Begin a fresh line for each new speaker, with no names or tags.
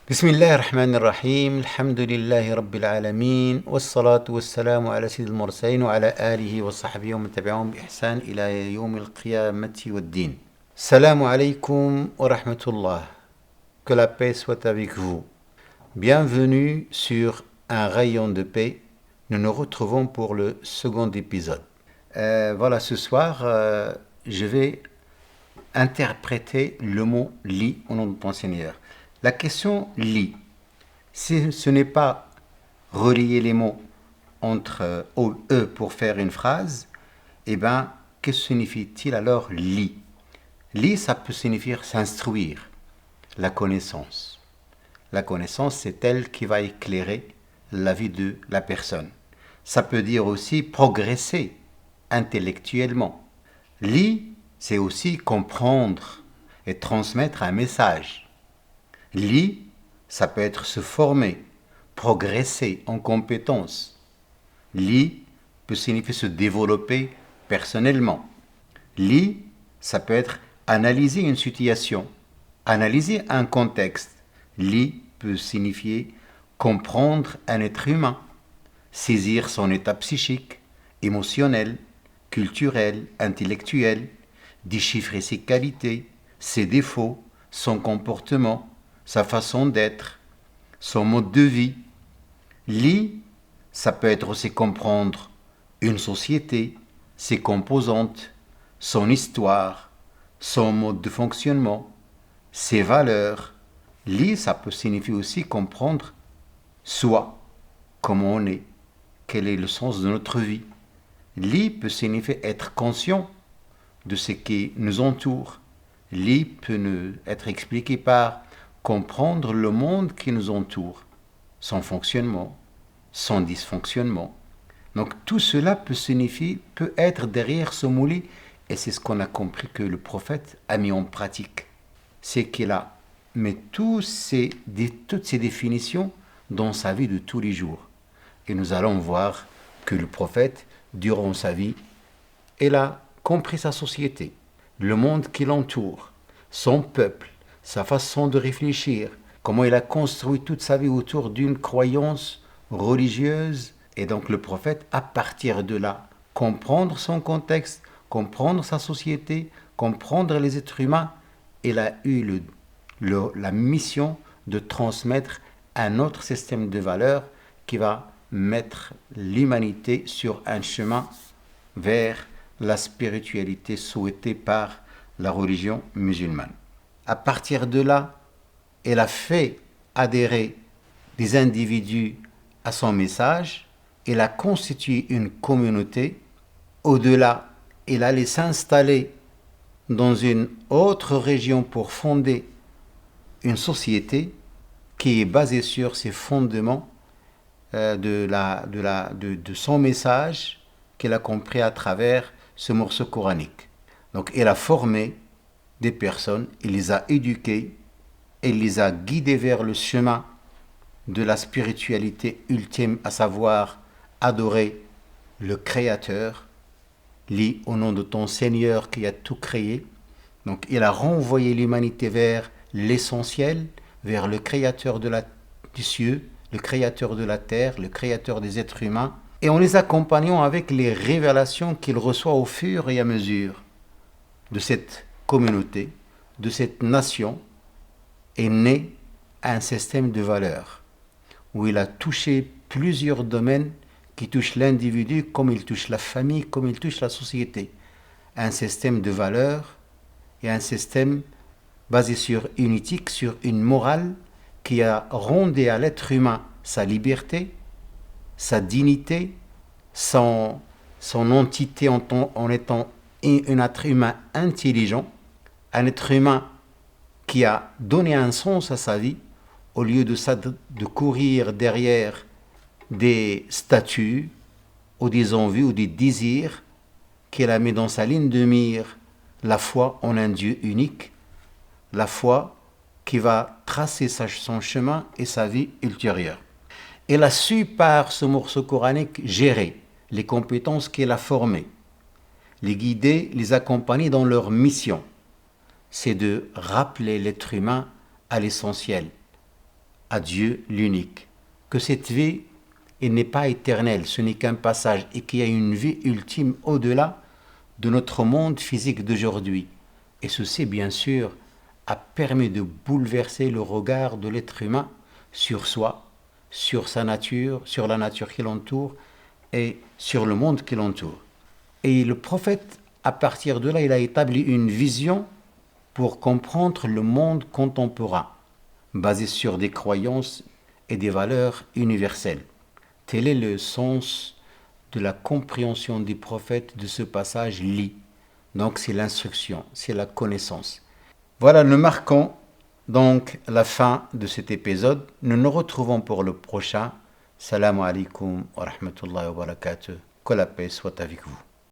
بسم الله الرحمن الرحيم الحمد لله رب العالمين والصلاة والسلام على سيد المرسلين وعلى آله وصحبه ومن تبعهم بإحسان إلى يوم القيامة والدين. Salam alaikum wa rahmatullah. Que la paix soit avec vous. Bienvenue sur Un rayon de paix. Nous nous retrouvons pour le second épisode. Voilà, ce soir, je vais interpréter le mot lit au nom de ton Seigneur. La question lit, si ce n'est pas relier les mots entre eux pour faire une phrase, eh bien, que signifie-t-il alors lit? Lit, ça peut signifier s'instruire, la connaissance. La connaissance, c'est elle qui va éclairer la vie de la personne. Ça peut dire aussi progresser intellectuellement. Lit, c'est aussi comprendre et transmettre un message. Lit, ça peut être se former, progresser en compétences. Lit peut signifier se développer personnellement. Lit, ça peut être analyser une situation, analyser un contexte. Lit peut signifier comprendre un être humain, saisir son état psychique, émotionnel, culturel, intellectuel, déchiffrer ses qualités, ses défauts, son comportement, sa façon d'être, son mode de vie. Lit, ça peut être aussi comprendre une société, ses composantes, son histoire, son mode de fonctionnement, ses valeurs. Lit, ça peut signifier aussi comprendre soi, comment on est, quel est le sens de notre vie. Lit peut signifier être conscient de ce qui nous entoure. Lit peut être expliqué par comprendre le monde qui nous entoure, son fonctionnement, son dysfonctionnement. Donc tout cela peut être derrière ce mot-lit, et c'est ce qu'on a compris que le prophète a mis en pratique. C'est qu'il a mis toutes ces définitions dans sa vie de tous les jours. Et nous allons voir que le prophète, durant sa vie, il a compris sa société, le monde qui l'entoure, son peuple, sa façon de réfléchir, comment il a construit toute sa vie autour d'une croyance religieuse. Et donc le prophète, à partir de là, comprendre son contexte, comprendre sa société, comprendre les êtres humains, il a eu la mission de transmettre un autre système de valeurs qui va mettre l'humanité sur un chemin vers la spiritualité souhaitée par la religion musulmane. À partir de là, elle a fait adhérer des individus à son message, elle a constitué une communauté. Au-delà, elle allait s'installer dans une autre région pour fonder une société qui est basée sur ses fondements de son message qu'elle a compris à travers ce morceau coranique. Donc elle a formé des personnes, elle les a éduquées, elle les a guidées vers le chemin de la spiritualité ultime, à savoir adorer le Créateur, lit au nom de ton Seigneur qui a tout créé. Donc il a renvoyé l'humanité vers l'essentiel, vers le Créateur du ciel, le Créateur de la terre, le Créateur des êtres humains, et en les accompagnant avec les révélations qu'il reçoit au fur et à mesure de cette communauté, de cette nation, est né un système de valeurs où il a touché plusieurs domaines qui touchent l'individu comme il touche la famille, comme il touche la société. Un système de valeurs et un système basé sur une éthique, sur une morale qui a rendu à l'être humain sa liberté, sa dignité, son entité en étant un être humain intelligent, un être humain qui a donné un sens à sa vie, au lieu de courir derrière des statuts ou des envies ou des désirs, qu'elle a mis dans sa ligne de mire la foi en un Dieu unique, la foi qui va tracer son chemin et sa vie ultérieure. Elle a su par ce morceau coranique gérer les compétences qu'elle a formées, les guider, les accompagner dans leur mission. C'est de rappeler l'être humain à l'essentiel, à Dieu l'unique. Que cette vie, elle n'est pas éternelle, ce n'est qu'un passage et qu'il y a une vie ultime au-delà de notre monde physique d'aujourd'hui. Et ceci, bien sûr, a permis de bouleverser le regard de l'être humain sur soi, sur sa nature, sur la nature qui l'entoure et sur le monde qui l'entoure. Et le prophète, à partir de là, il a établi une vision pour comprendre le monde contemporain, basé sur des croyances et des valeurs universelles. Tel est le sens de la compréhension du prophète de ce passage lit. Donc c'est l'instruction, c'est la connaissance. Voilà, nous marquons donc la fin de cet épisode. Nous nous retrouvons pour le prochain. Salam alaikum wa rahmatullahi wa barakatuh. Que la paix soit avec vous.